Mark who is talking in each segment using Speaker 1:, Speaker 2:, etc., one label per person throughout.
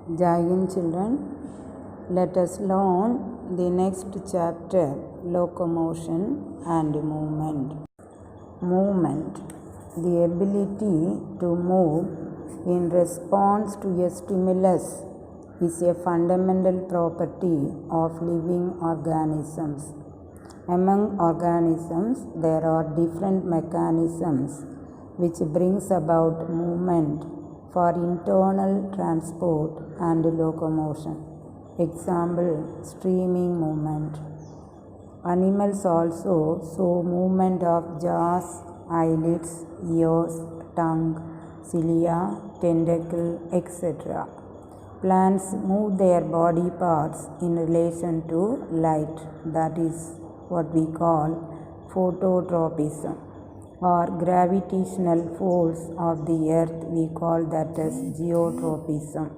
Speaker 1: Jai Hind children, let us learn the next chapter, locomotion and movement. Movement, the ability to move in response to a stimulus, is a fundamental property of living organisms. Among organisms, there are different mechanisms which brings about movement for internal transport and locomotion. Example, streaming movement. Animals also show movement of jaws, eyelids, ears, tongue, cilia, tentacle, etc. Plants move their body parts in relation to light, that is what we call phototropism, or gravitational force of the earth, we call that as geotropism.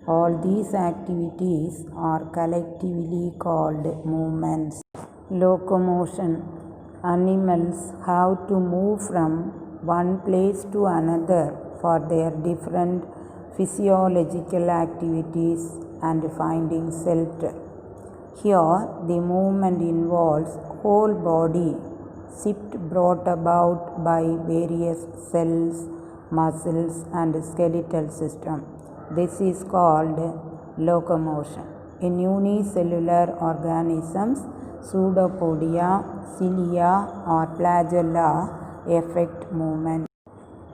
Speaker 1: All these activities are collectively called movements. Locomotion. Animals have to move from one place to another for their different physiological activities and finding shelter. Here, the movement involves whole body shift brought about by various cells, muscles and skeletal system. This is called locomotion. In unicellular organisms, pseudopodia, cilia or flagella affect movement.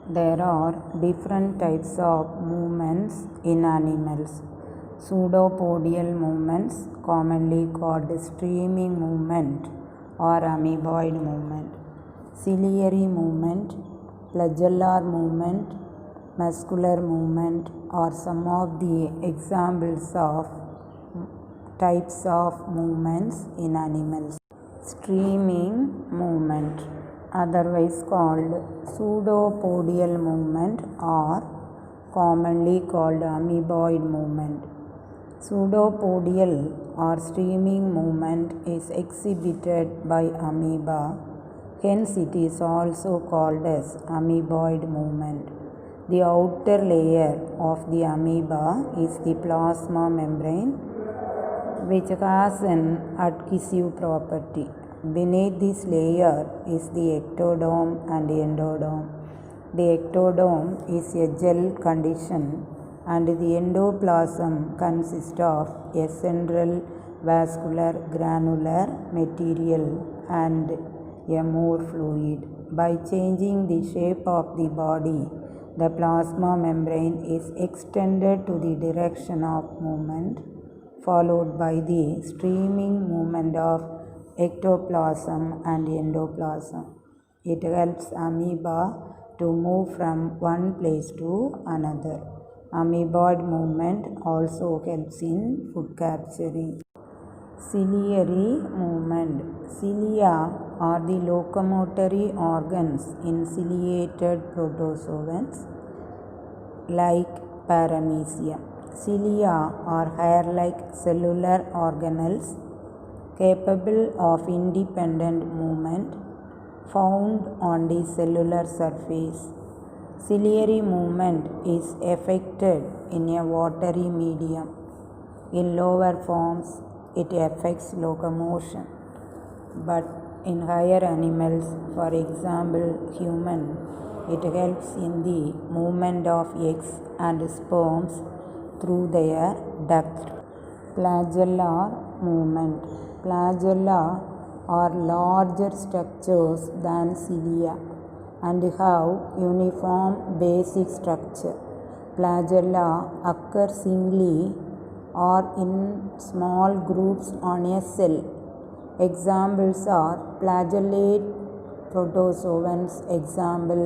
Speaker 1: There are different types of movements in animals. Pseudopodial movements, commonly called streaming movement or amoeboid movement, ciliary movement, flagellar movement, muscular movement are some of the examples of types of movements in animals. Streaming movement, otherwise called pseudopodial movement or commonly called amoeboid movement. Pseudopodial or streaming movement is exhibited by amoeba, hence it is also called as amoeboid movement. The outer layer of the amoeba is the plasma membrane, which has an adhesive property. Beneath this layer is the ectoderm and endodome. The ectoderm is a gel condition and the endoplasm consists of a central vascular granular material and a more fluid. By changing the shape of the body, the plasma membrane is extended to the direction of movement, followed by the streaming movement of ectoplasm and endoplasm. It helps amoeba to move from one place to another. Amoeboid movement also helps in food capturing. Ciliary movement. Cilia are the locomotory organs in ciliated protozoans like Paramecium. Cilia are hair-like cellular organelles capable of independent movement found on the cellular surface. Ciliary movement is effected in a watery medium. In lower forms, it affects locomotion, but in higher animals, for example human, it helps in the movement of eggs and sperms through their duct. Flagellar movement. Flagella are larger structures than cilia and have uniform basic structure. Flagella occur singly or in small groups on a cell. Examples are flagellate protozoans, example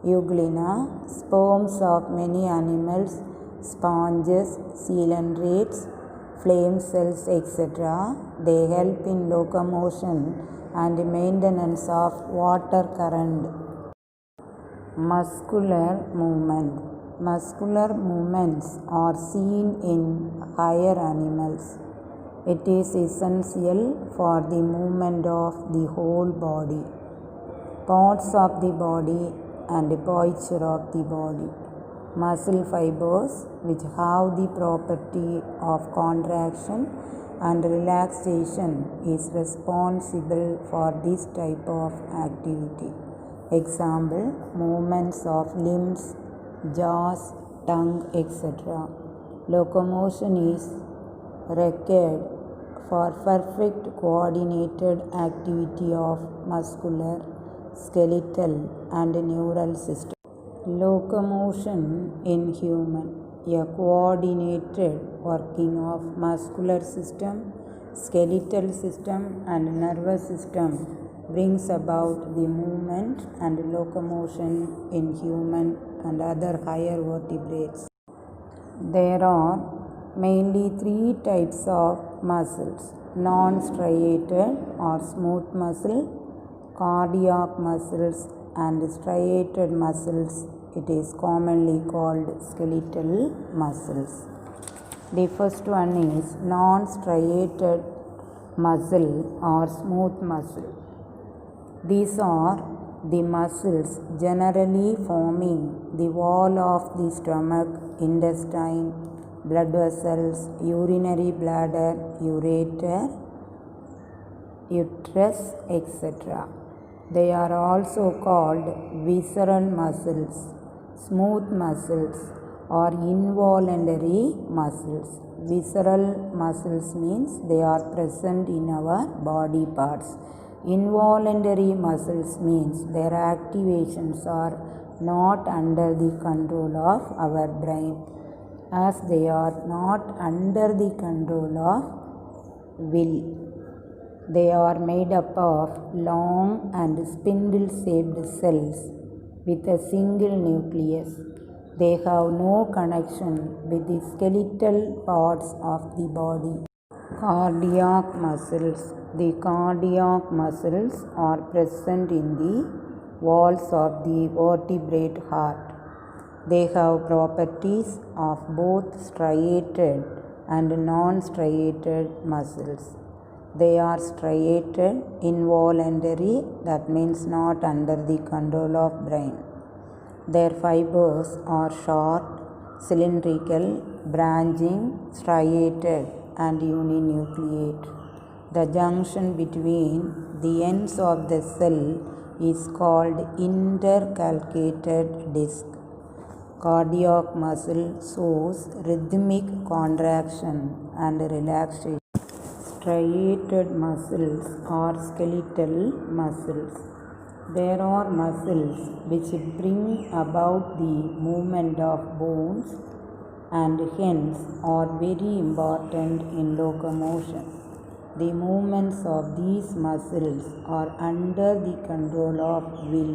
Speaker 1: Euglena, sperms of many animals, sponges, coelentrates, flame cells, etc. They help in locomotion and maintenance of water current. Muscular movement. Muscular movements are seen in higher animals. It is essential for the movement of the whole body, parts of the body and posture of the body. muscle fibers which have the property of contraction and relaxation is responsible for this type of activity. Example, movements of limbs, jaws, tongue, etc. Locomotion is required for perfect coordinated activity of muscular, skeletal and neural system. Locomotion in human, a coordinated working of muscular system, skeletal system and nervous system brings about the movement and locomotion in human and other higher vertebrates. There are mainly three types of muscles: non-striated or smooth muscle, cardiac muscles and striated muscles. It is commonly called skeletal muscles. The first one is non-striated muscle or smooth muscle. These are the muscles generally forming the wall of the stomach, intestine, blood vessels, urinary bladder, ureter, uterus, etc. They are also called visceral muscles, smooth muscles or involuntary muscles. Visceral muscles means they are present in our body parts. Involuntary muscles means their activations are not under the control of our brain. As they are not under the control of will, they are made up of long and spindle-shaped cells with a single nucleus. They have no connection with the skeletal parts of the body. Cardiac muscles. The cardiac muscles are present in the walls of the vertebrate heart. They have properties of both striated and non-striated muscles. They are striated, involuntary, that means not under the control of brain. Their fibers are short, cylindrical, branching, striated and uninucleate. The junction between the ends of the cell is called intercalcated disc. Cardiac muscle shows rhythmic contraction and relaxation. Striated muscles are skeletal muscles. There are muscles which bring about the movement of bones and hence are very important in locomotion. The movements of these muscles are under the control of will,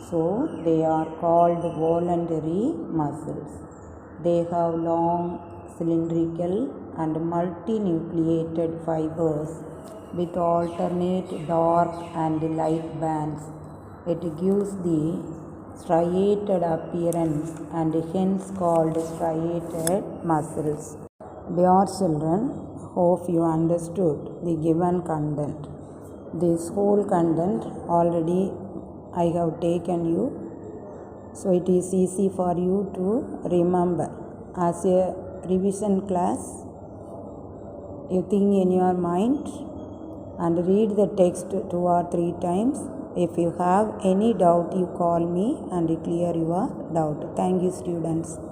Speaker 1: so they are called voluntary muscles. They have long, cylindrical and multinucleated fibers with alternate dark and light bands. It gives the striated appearance and hence called striated muscles. Dear children, hope you understood the given content. This whole content already I have taken you, so it is easy for you to remember. As a revision class, you think in your mind and read the text 2 or 3 times. If you have any doubt, you call me and clear your doubt. Thank you, students.